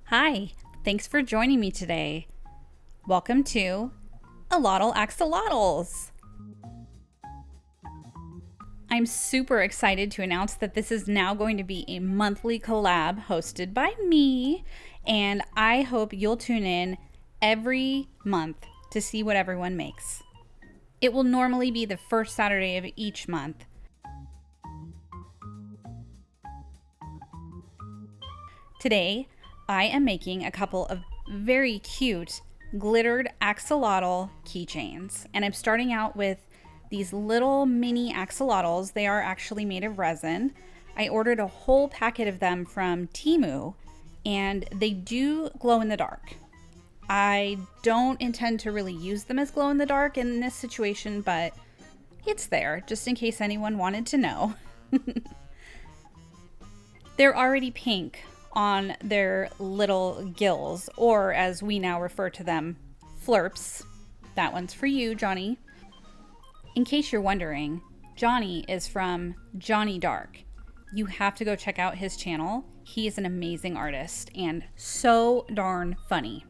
Hi, thanks for joining me today. Welcome to Axolotls. I'm super excited to announce that this is now going to be a monthly collab hosted by me, and I hope you'll tune in every month to see what everyone makes. It will normally be the first Saturday of each month. Today, I am making a couple of very cute glittered axolotl keychains, and I'm starting out with these little mini axolotls. They are actually made of resin. I ordered a whole packet of them from Temu, and they do glow in the dark. I don't intend to really use them as glow in the dark in this situation, but it's there just in case anyone wanted to know. They're already pink on their little gills, or as we now refer to them, flirps. That one's for you, Johnny. In case you're wondering, Johnny is from Johnny Dark. You have to go check out his channel. He is an amazing artist and so darn funny.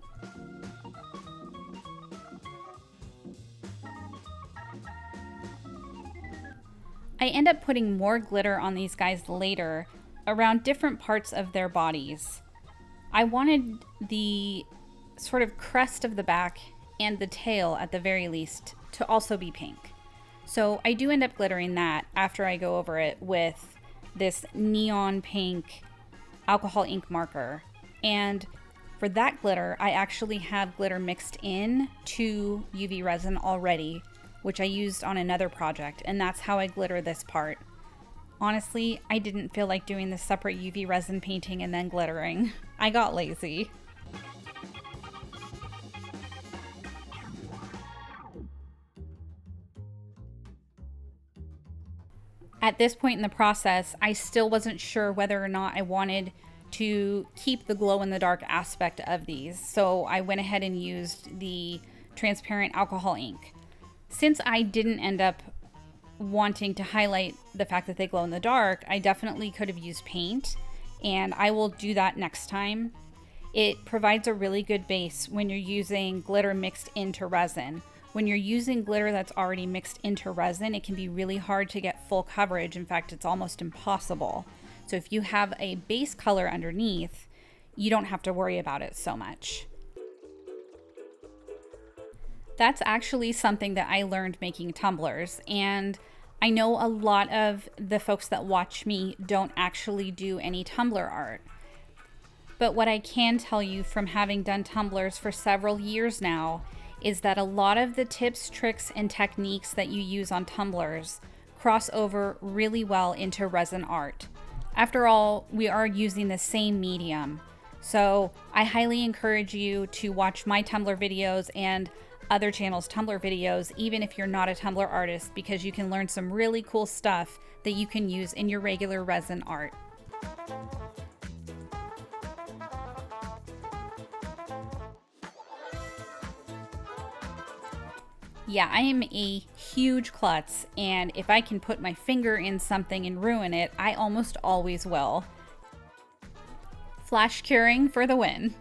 I end up putting more glitter on these guys later around different parts of their bodies. I wanted the sort of crest of the back and the tail at the very least to also be pink. So I do end up glittering that after I go over it with this neon pink alcohol ink marker. And for that glitter, I actually have glitter mixed in to UV resin already, which I used on another project, and that's how I glitter this part. Honestly, I didn't feel like doing this separate UV resin painting and then glittering. I got lazy. At this point in the process, I still wasn't sure whether or not I wanted to keep the glow-in-the-dark aspect of these, so I went ahead and used the transparent alcohol ink. Since I didn't end up wanting to highlight the fact that they glow in the dark, I definitely could have used paint, and I will do that next time. It provides a really good base when you're using glitter mixed into resin. When you're using glitter that's already mixed into resin, it can be really hard to get full coverage. In fact, it's almost impossible. So if you have a base color underneath, you don't have to worry about it so much. That's actually something that I learned making tumblers, and I know a lot of the folks that watch me don't actually do any tumbler art. But what I can tell you from having done tumblers for several years now is that a lot of the tips, tricks, and techniques that you use on tumblers cross over really well into resin art. After all, we are using the same medium. So I highly encourage you to watch my tumbler videos and other channels' tumbler videos, even if you're not a tumbler artist, because you can learn some really cool stuff that you can use in your regular resin art. Yeah, I am a huge klutz, and if I can put my finger in something and ruin it, I almost always will. Flash curing for the win.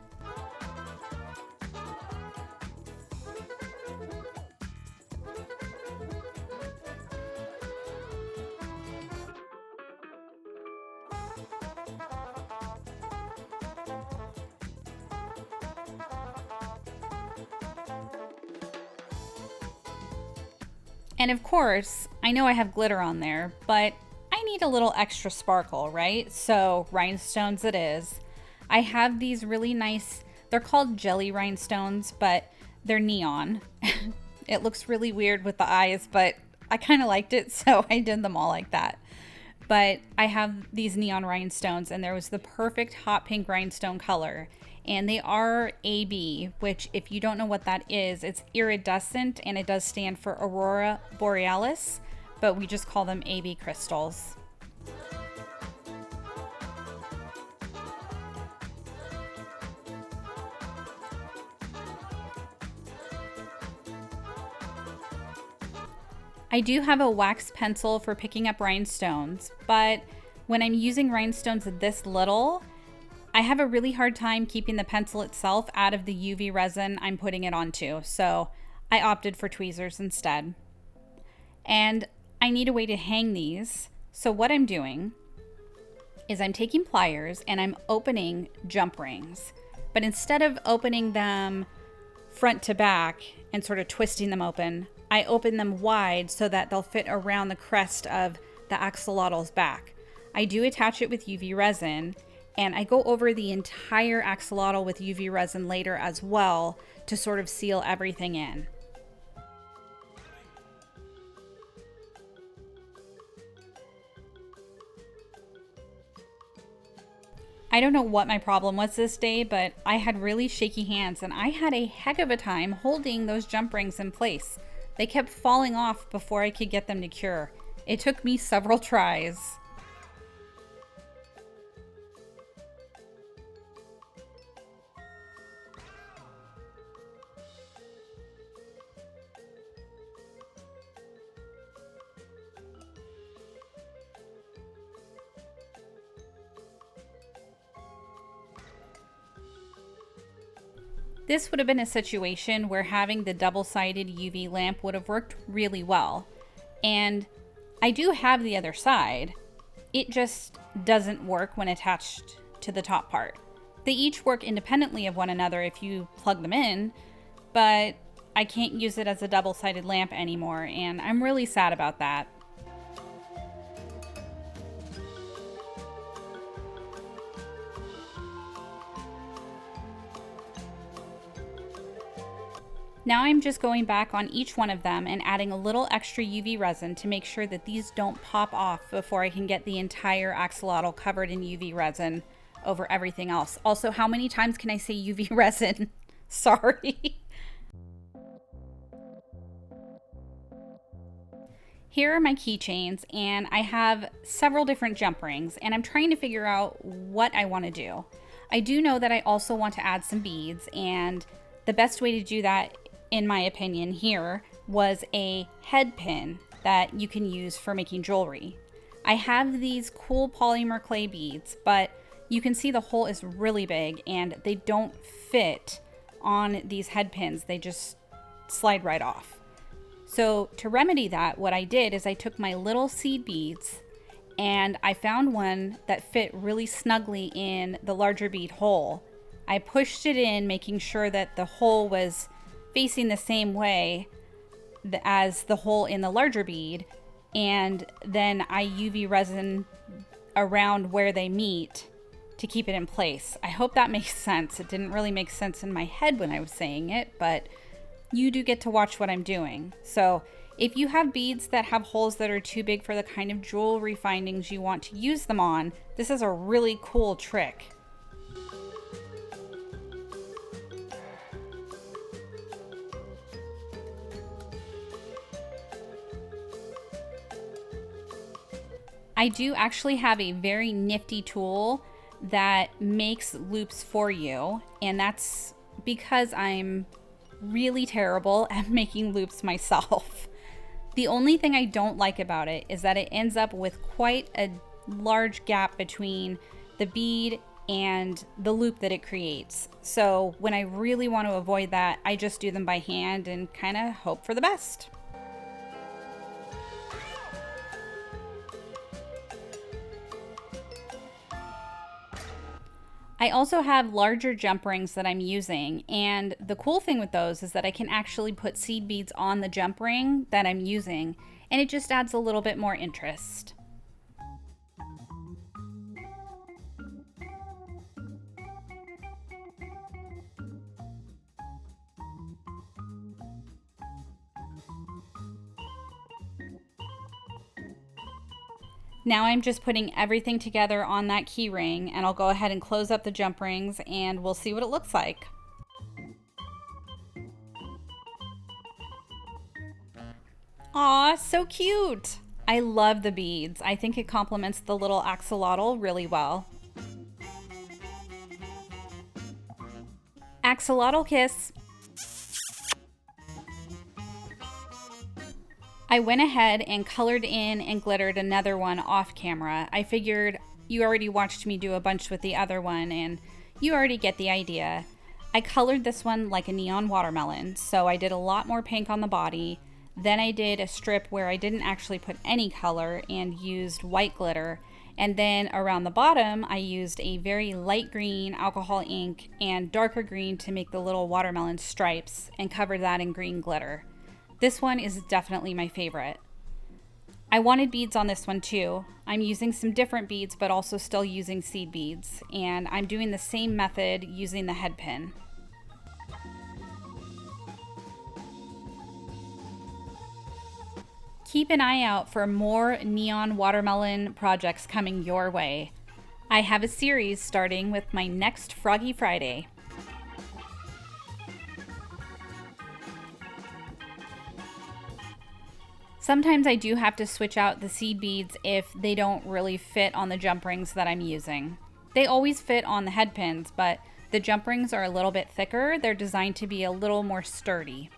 And of course, I know I have glitter on there, but I need a little extra sparkle, right? So rhinestones it is. I have these really nice, they're called jelly rhinestones, but they're neon. It looks really weird with the eyes, but I kind of liked it, so I did them all like that. But I have these neon rhinestones, and there was the perfect hot pink rhinestone color. And they are AB, which if you don't know what that is, it's iridescent, and it does stand for Aurora Borealis, but we just call them AB crystals. I do have a wax pencil for picking up rhinestones, but when I'm using rhinestones this little, I have a really hard time keeping the pencil itself out of the UV resin I'm putting it onto, so I opted for tweezers instead. And I need a way to hang these, so what I'm doing is I'm taking pliers and I'm opening jump rings. But instead of opening them front to back and sort of twisting them open, I open them wide so that they'll fit around the crest of the axolotl's back. I do attach it with UV resin, and I go over the entire axolotl with UV resin later as well to sort of seal everything in. I don't know what my problem was this day, but I had really shaky hands and I had a heck of a time holding those jump rings in place. They kept falling off before I could get them to cure. It took me several tries. This would have been a situation where having the double-sided UV lamp would have worked really well. And I do have the other side. It just doesn't work when attached to the top part. They each work independently of one another if you plug them in, but I can't use it as a double-sided lamp anymore, and I'm really sad about that. Now I'm just going back on each one of them and adding a little extra UV resin to make sure that these don't pop off before I can get the entire axolotl covered in UV resin over everything else. Also, how many times can I say UV resin? Sorry. Here are my keychains, and I have several different jump rings, and I'm trying to figure out what I want to do. I do know that I also want to add some beads, and the best way to do that, in my opinion, here was a head pin that you can use for making jewelry. I have these cool polymer clay beads, but you can see the hole is really big and they don't fit on these head pins. They just slide right off. So to remedy that, what I did is I took my little seed beads and I found one that fit really snugly in the larger bead hole. I pushed it in, making sure that the hole was facing the same way as the hole in the larger bead, and then I UV resin around where they meet to keep it in place. I hope that makes sense. It didn't really make sense in my head when I was saying it, but you do get to watch what I'm doing. So if you have beads that have holes that are too big for the kind of jewelry findings you want to use them on, this is a really cool trick. I do actually have a very nifty tool that makes loops for you, and that's because I'm really terrible at making loops myself. The only thing I don't like about it is that it ends up with quite a large gap between the bead and the loop that it creates. So when I really want to avoid that, I just do them by hand and kind of hope for the best. I also have larger jump rings that I'm using, and the cool thing with those is that I can actually put seed beads on the jump ring that I'm using, and it just adds a little bit more interest. Now I'm just putting everything together on that key ring, and I'll go ahead and close up the jump rings and we'll see what it looks like. Aw, so cute! I love the beads. I think it complements the little axolotl really well. Axolotl kiss! I went ahead and colored in and glittered another one off camera. I figured you already watched me do a bunch with the other one and you already get the idea. I colored this one like a neon watermelon, so I did a lot more pink on the body. Then I did a strip where I didn't actually put any color and used white glitter. And then around the bottom, I used a very light green alcohol ink and darker green to make the little watermelon stripes and covered that in green glitter. This one is definitely my favorite. I wanted beads on this one too. I'm using some different beads, but also still using seed beads. And I'm doing the same method using the head pin. Keep an eye out for more neon watermelon projects coming your way. I have a series starting with my next Froggy Friday. Sometimes I do have to switch out the seed beads if they don't really fit on the jump rings that I'm using. They always fit on the head pins, but the jump rings are a little bit thicker. They're designed to be a little more sturdy.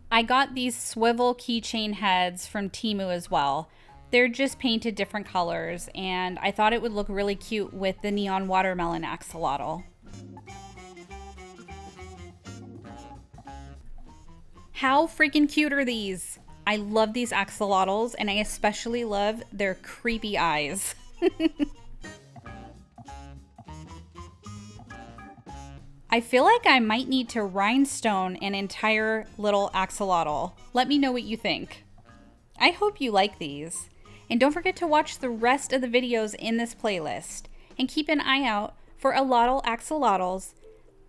I got these swivel keychain heads from Temu as well. They're just painted different colors, and I thought it would look really cute with the neon watermelon axolotl. How freaking cute are these? I love these axolotls, and I especially love their creepy eyes. I feel like I might need to rhinestone an entire little axolotl. Let me know what you think. I hope you like these. And don't forget to watch the rest of the videos in this playlist. And keep an eye out for Allotl Axolotls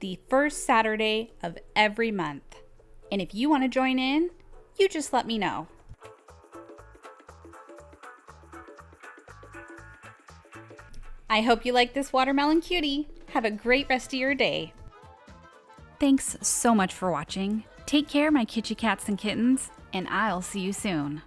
the first Saturday of every month. And if you want to join in, you just let me know. I hope you like this watermelon cutie. Have a great rest of your day. Thanks so much for watching. Take care, my kitschy cats and kittens, and I'll see you soon.